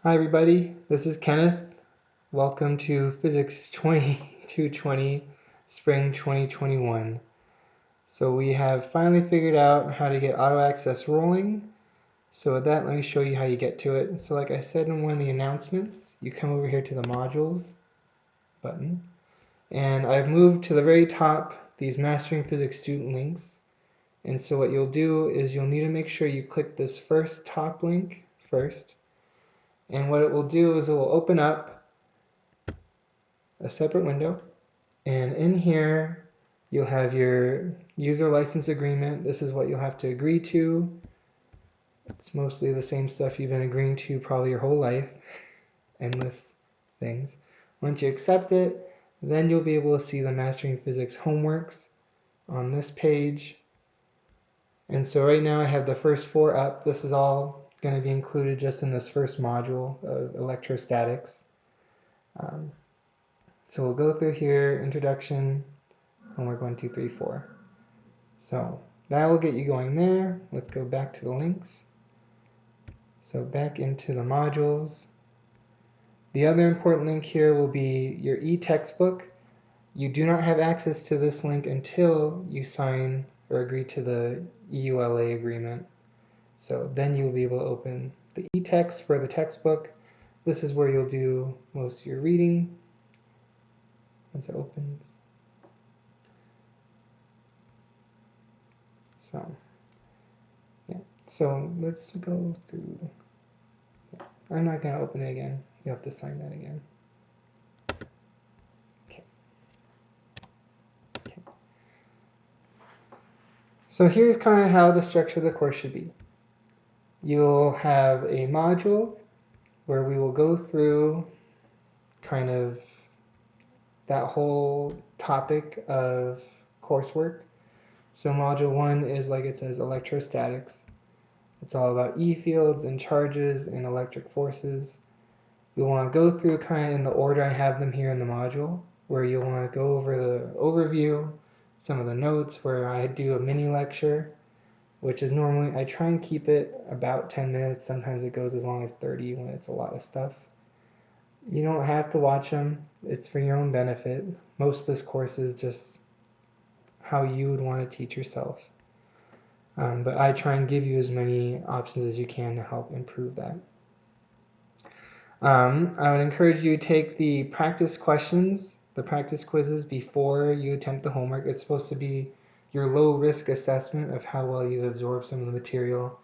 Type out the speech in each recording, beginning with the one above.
Hi everybody, this is Kenneth. Welcome to Physics 2220 Spring 2021. So we have finally figured out how to get auto access rolling. So with that, let me show you how you get to it. So like I said in one of the announcements, you come over here to the modules button, and I've moved to the very top these Mastering Physics student links. And so what you'll do is you'll need to make sure you click this first top link first. And what it will do is it will open up a separate window, and in here you'll have your user license agreement. This is what you'll have to agree to. It's mostly the same stuff you've been agreeing to probably your whole life, endless things. Once you accept it, then you'll be able to see the Mastering Physics homeworks on this page. And so right now I have the first 4 up. This is all going to be included just in this first module of electrostatics. So we'll go through here, introduction, homework 1, 2, 3, 4. So that will get you going there. Let's go back to the links. So back into the modules. The other important link here will be your e-textbook. You do not have access to this link until you sign or agree to the EULA agreement. So then you'll be able to open the e-text for the textbook. This is where you'll do most of your reading once it opens. So let's go through. I'm not going to open it again. You have to sign that again. Okay. So here's kind of how the structure of the course should be. You'll have a module where we will go through kind of that whole topic of coursework. So module 1 is, like it says, electrostatics. It's all about E fields and charges and electric forces. You'll want to go through kind of in the order I have them here in the module, where you'll want to go over the overview, some of the notes, where I do a mini lecture, which is normally, I try and keep it about 10 minutes. Sometimes it goes as long as 30 when it's a lot of stuff. You don't have to watch them. It's for your own benefit. Most of this course is just how you would want to teach yourself. But I try and give you as many options as you can to help improve that. I would encourage you to take the practice questions, the practice quizzes before you attempt the homework. It's supposed to be your low-risk assessment of how well you've absorbed some of the material.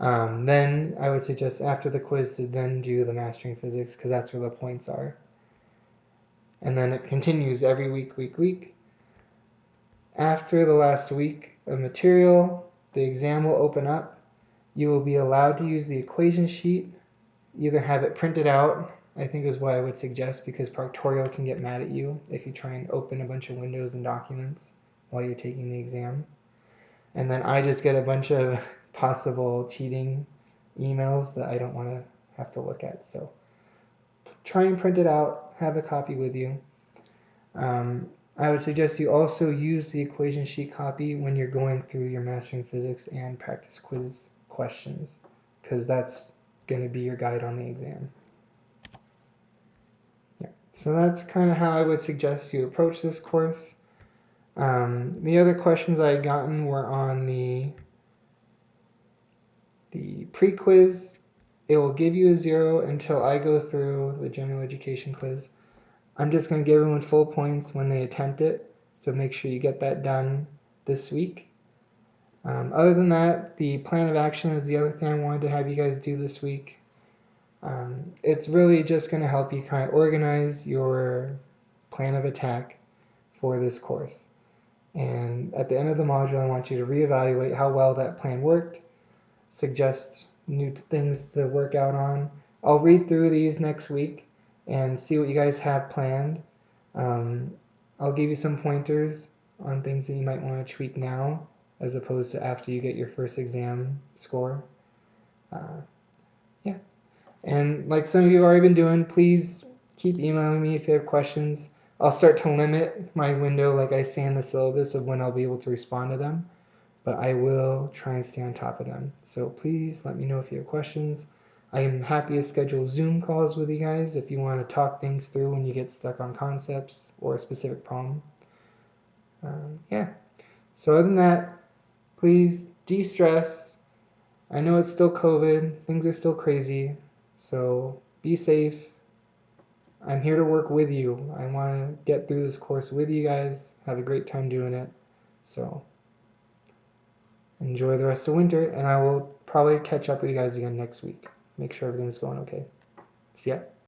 Then I would suggest after the quiz to then do the Mastering Physics, because that's where the points are. And then it continues every week. After the last week of material, the exam will open up. You will be allowed to use the equation sheet. Either have it printed out, I think is what I would suggest, because Proctorio can get mad at you if you try and open a bunch of windows and documents while you're taking the exam. And then I just get a bunch of possible cheating emails that I don't want to have to look at. So try and print it out, have a copy with you. I would suggest you also use the equation sheet copy when you're going through your Mastering Physics and practice quiz questions, because that's going to be your guide on the exam. Yeah, so that's kind of how I would suggest you approach this course. The other questions I had gotten were on the pre-quiz. It will give you a 0 until I go through the general education quiz. I'm just going to give everyone full points when they attempt it, so make sure you get that done this week. Other than that, the plan of action is the other thing I wanted to have you guys do this week. It's really just going to help you kind of organize your plan of attack for this course. And at the end of the module, I want you to reevaluate how well that plan worked, suggest new things to work out on. I'll read through these next week and see what you guys have planned. I'll give you some pointers on things that you might want to tweak now as opposed to after you get your first exam score. Yeah. And like some of you have already been doing, please keep emailing me if you have questions. I'll start to limit my window, like I say in the syllabus, of when I'll be able to respond to them. But I will try and stay on top of them. So please let me know if you have questions. I am happy to schedule Zoom calls with you guys if you want to talk things through when you get stuck on concepts or a specific problem. Yeah. So other than that, please de-stress. I know it's still COVID. Things are still crazy. So be safe. I'm here to work with you. I want to get through this course with you guys. Have a great time doing it. So enjoy the rest of winter, and I will probably catch up with you guys again next week. Make sure everything's going okay. See ya.